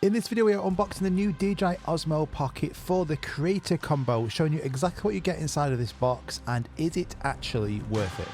In this video we are unboxing the new DJI Osmo Pocket for the Creator Combo, showing you exactly what you get inside of this box and is it actually worth it.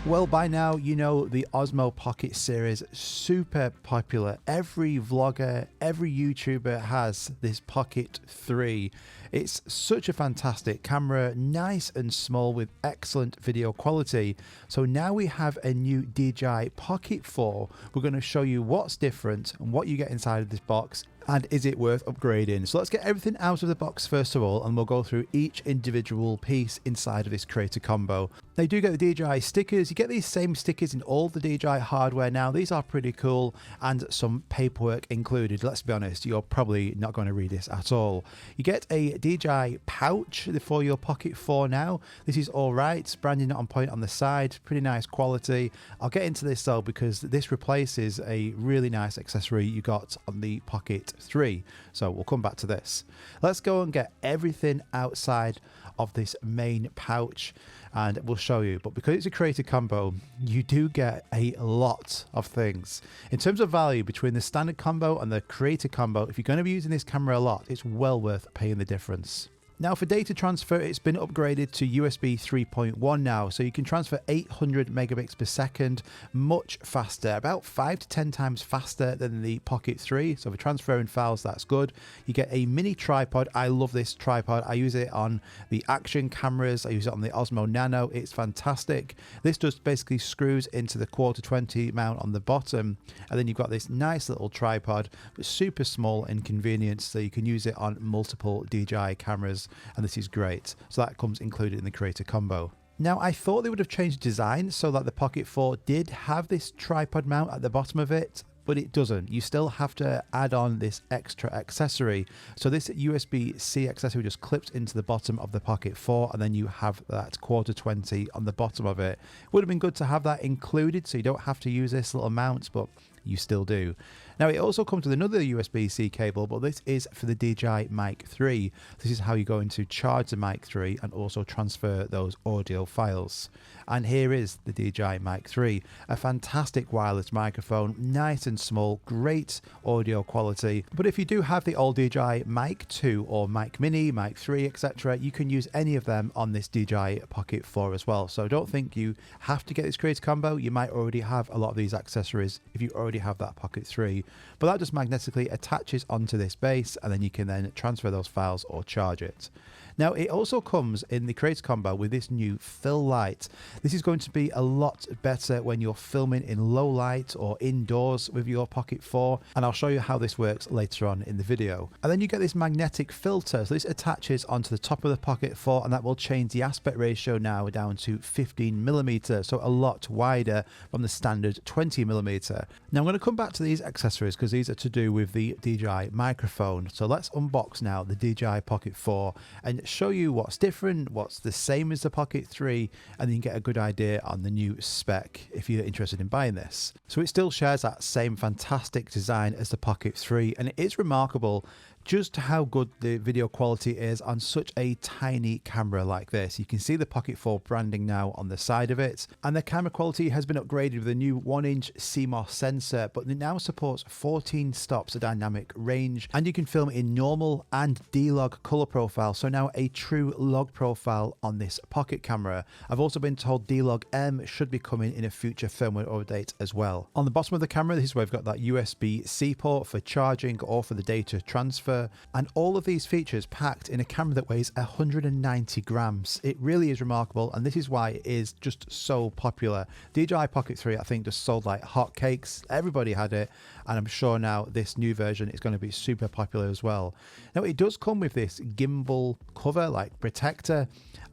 Well, by now you know the Osmo Pocket series, super popular. Every vlogger, every YouTuber has this Pocket 3. It's such a fantastic camera, nice and small with excellent video quality. So now we have a new DJI Pocket 4. We're going to show you what's different and what you get inside of this box. And is it worth upgrading? So let's get everything out of the box first of all, and we'll go through each individual piece inside of this Creator Combo. Now you do get the DJI stickers. You get these same stickers in all the DJI hardware now. These are pretty cool, and some paperwork included. Let's be honest, you're probably not going to read this at all. You get a DJI pouch for your Pocket 4 now. This is all right, branding on point on the side, pretty nice quality. I'll get into this though because this replaces a really nice accessory you got on the Pocket 3, so we'll come back to this. Let's go and get everything outside of this main pouch and we'll show you. But because it's a Creator Combo, you do get a lot of things. In terms of value between the standard combo and the Creator Combo, if you're going to be using this camera a lot, it's well worth paying the difference. Now for data transfer, it's been upgraded to USB 3.1 now, so you can transfer 800 megabits per second, much faster, about 5 to 10 times faster than the Pocket 3. So for transferring files, that's good. You get a mini tripod. I love this tripod. I use it on the action cameras. I use it on the Osmo Nano. It's fantastic. This just basically screws into the 1/4-20 mount on the bottom, and then you've got this nice little tripod, but super small and convenient, so you can use it on multiple DJI cameras. And this is great. So that comes included in the Creator Combo. Now I thought they would have changed design so that the Pocket 4 did have this tripod mount at the bottom of it, but it doesn't. You still have to add on this extra accessory. So this USB-C accessory just clips into the bottom of the Pocket 4, and then you have that 1/4-20 on the bottom of it. Would have been good to have that included so you don't have to use this little mount, but you still do. Now it also comes with another USB-C cable, but this is for the DJI Mic 3. This is how you're going to charge the Mic 3 and also transfer those audio files. And here is the DJI Mic 3, a fantastic wireless microphone, nice and small, great audio quality. But if you do have the old DJI Mic 2 or Mic Mini, Mic 3, etc., you can use any of them on this DJI Pocket 4 as well. So don't think you have to get this Creator Combo. You might already have a lot of these accessories if you already have that Pocket 3, but that just magnetically attaches onto this base, and then you can then transfer those files or charge it. Now it also comes in the Creator Combo with this new fill light. This is going to be a lot better when you're filming in low light or indoors with your Pocket 4, and I'll show you how this works later on in the video. And then you get this magnetic filter, so this attaches onto the top of the Pocket 4, and that will change the aspect ratio now down to 15mm, so a lot wider from the standard 20mm. Now I'm going to come back to these accessories because these are to do with the DJI microphone. So let's unbox now the DJI Pocket 4 and show you what's different, what's the same as the Pocket 3, and then you can get a good idea on the new spec if you're interested in buying this. So it still shares that same fantastic design as the Pocket 3, and it is remarkable just how good the video quality is on such a tiny camera like this. You can see the Pocket 4 branding now on the side of it, and the camera quality has been upgraded with a new 1-inch CMOS sensor, but it now supports 14 stops of dynamic range, and you can film in normal and D-Log color profile, so now a true log profile on this Pocket camera. I've also been told D-Log M should be coming in a future firmware update as well. On the bottom of the camera, this is where we've got that USB-C port for charging or for the data transfer, and all of these features packed in a camera that weighs 190 grams. It really is remarkable, and this is why it is just so popular. DJI Pocket 3 I think just sold like hotcakes. Everybody had it, and I'm sure now this new version is going to be super popular as well. Now it does come with this gimbal cover, like protector.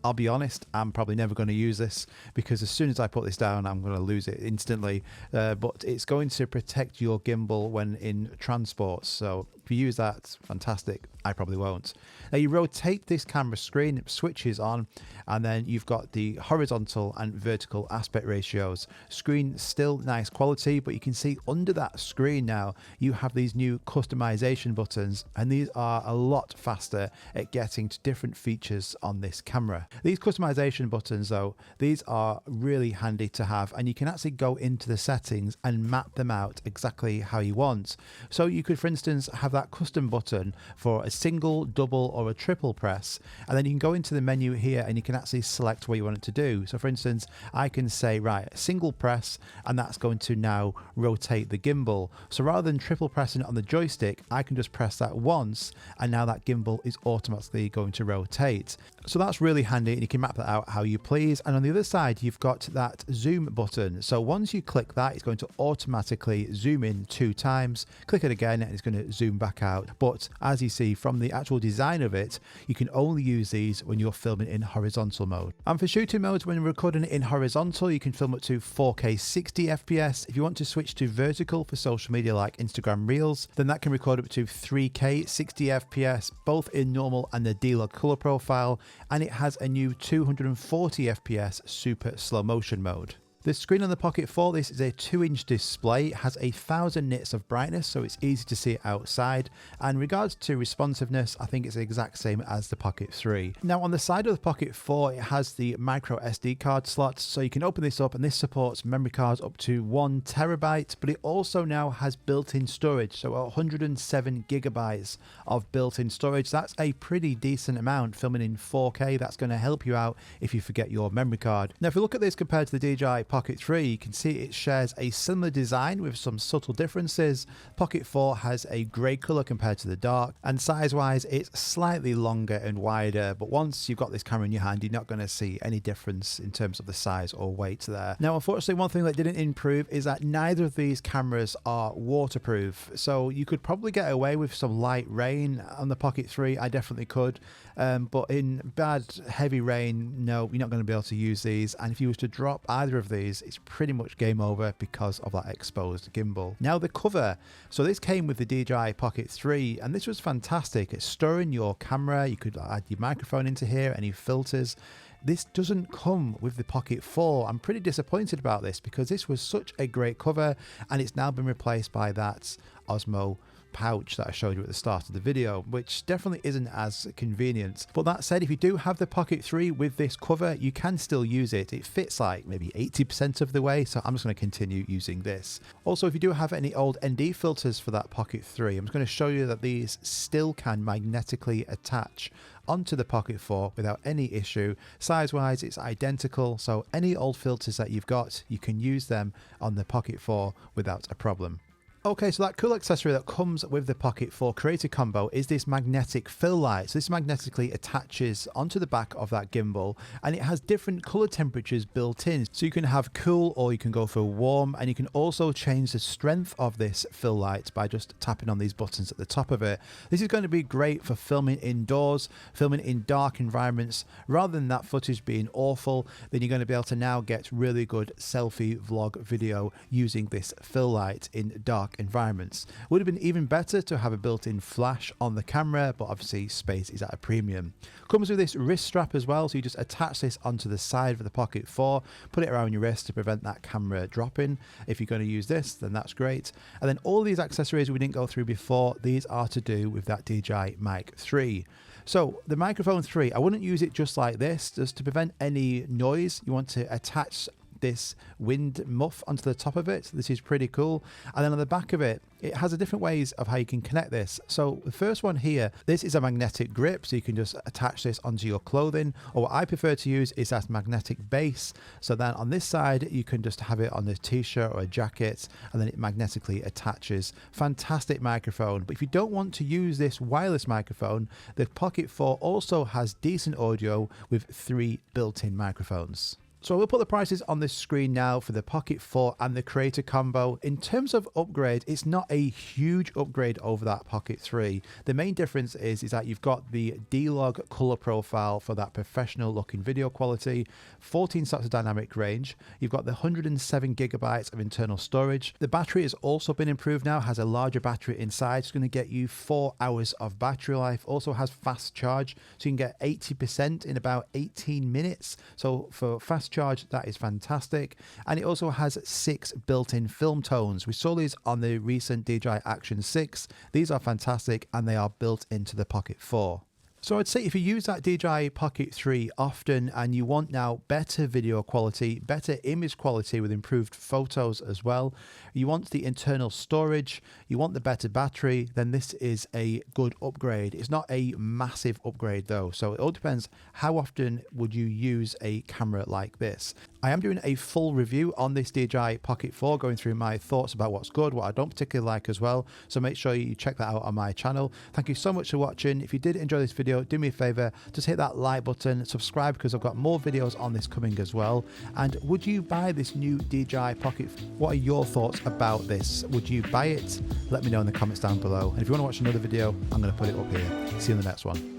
I'll be honest, I'm probably never going to use this because as soon as I put this down I'm going to lose it instantly, but it's going to protect your gimbal when in transport, so if you use that, Fantastic. I probably won't. Now you rotate this camera screen, it switches on, and then you've got the horizontal and vertical aspect ratios. Screen still nice quality, but you can see under that screen now you have these new customization buttons, and these are a lot faster at getting to different features on this camera. These customization buttons though, these are really handy to have, and you can actually go into the settings and map them out exactly how you want. So you could, for instance, have that custom button for a single, double or a triple press, and then you can go into the menu here and you can actually select what you want it to do. So for instance, I can say, right, single press, and that's going to now rotate the gimbal. So rather than triple pressing it on the joystick, I can just press that once and now that gimbal is automatically going to rotate. So that's really handy, and you can map that out how you please. And on the other side, you've got that zoom button. So once you click that, it's going to automatically zoom in 2 times. Click it again and it's going to zoom back out. But as you see from the actual design of it, you can only use these when you're filming in horizontal mode. And for shooting modes, when you're recording it in horizontal, you can film up to 4K 60 FPS. If you want to switch to vertical for social media like Instagram Reels, then that can record up to 3K 60 FPS, both in normal and the D-Log color profile, and it has a new 240 FPS super slow motion mode. The screen on the Pocket 4, this is a 2-inch display. It has 1000 nits of brightness, so it's easy to see it outside. And in regards to responsiveness, I think it's the exact same as the Pocket 3. Now on the side of the Pocket 4, it has the micro SD card slot, so you can open this up, and this supports memory cards up to 1 terabyte, but it also now has built-in storage, so 107 gigabytes of built-in storage. That's a pretty decent amount filming in 4K. That's going to help you out if you forget your memory card. Now if you look at this compared to the DJI Pocket 3, you can see it shares a similar design with some subtle differences. Pocket 4 has a grey colour compared to the dark, and size wise it's slightly longer and wider, but once you've got this camera in your hand, you're not going to see any difference in terms of the size or weight there. Now unfortunately, one thing that didn't improve is that neither of these cameras are waterproof, so you could probably get away with some light rain on the Pocket 3. I definitely could, but in bad heavy rain, no, you're not going to be able to use these, and if you was to drop either of these, it's pretty much game over because of that exposed gimbal. Now the cover, so this came with the DJI Pocket 3, and this was fantastic. It's storing your camera, you could add your microphone into here, any filters. This doesn't come with the Pocket 4. I'm pretty disappointed about this because this was such a great cover, and it's now been replaced by that Osmo pouch that I showed you at the start of the video, which definitely isn't as convenient. But that said, if you do have the Pocket 3 with this cover, you can still use it. It fits like maybe 80% of the way, so I'm just going to continue using this. Also, if you do have any old ND filters for that Pocket 3, I'm just going to show you that these still can magnetically attach onto the Pocket 4 without any issue. Size wise, it's identical, so any old filters that you've got, you can use them on the Pocket 4 without a problem. Okay, so that cool accessory that comes with the Pocket 4 Creator Combo is this magnetic fill light. So this magnetically attaches onto the back of that gimbal, and it has different color temperatures built in. So you can have cool or you can go for warm, and you can also change the strength of this fill light by just tapping on these buttons at the top of it. This is going to be great for filming indoors, filming in dark environments. Rather than that footage being awful, then you're going to be able to now get really good selfie vlog video using this fill light in dark environments. Would have been even better to have a built-in flash on the camera, but obviously space is at a premium. Comes with this wrist strap as well, so you just attach this onto the side of the Pocket 4, put it around your wrist to prevent that camera dropping. If you're going to use this, then that's great. And then all these accessories we didn't go through before, these are to do with that DJI Mic 3. So the microphone 3, I wouldn't use it just like this. Just to prevent any noise, you want to attach this wind muff onto the top of it. This is pretty cool. And then on the back of it, it has a different ways of how you can connect this. So the first one here, this is a magnetic grip, so you can just attach this onto your clothing, or what I prefer to use is that magnetic base. So then on this side, you can just have it on a t-shirt or a jacket, and then it magnetically attaches. Fantastic microphone. But if you don't want to use this wireless microphone, the Pocket 4 also has decent audio with 3 built-in microphones. So I will put the prices on this screen now for the Pocket 4 and the Creator Combo. In terms of upgrade, it's not a huge upgrade over that Pocket 3. The main difference is that you've got the D-Log color profile for that professional looking video quality, 14 slots of dynamic range. You've got the 107 gigabytes of internal storage. The battery has also been improved now, has a larger battery inside. It's going to get you 4 hours of battery life. Also has fast charge, so you can get 80% in about 18 minutes. So for fast charge, that is fantastic. And it also has 6 built-in film tones. We saw these on the recent DJI Action 6. These are fantastic and they are built into the Pocket 4. So I'd say if you use that DJI Pocket 3 often and you want now better video quality, better image quality with improved photos as well, you want the internal storage, you want the better battery, then this is a good upgrade. It's not a massive upgrade though, so it all depends how often would you use a camera like this. I am doing a full review on this DJI Pocket 4, going through my thoughts about what's good, what I don't particularly like as well, so make sure you check that out on my channel. Thank you so much for watching. If you did enjoy this video, do me a favor, just hit that like button, subscribe because I've got more videos on this coming as well. And would you buy this new DJI Pocket? What are your thoughts about this? Would you buy it? Let me know in the comments down below. And if you want to watch another video, I'm going to put it up here. See you in the next one.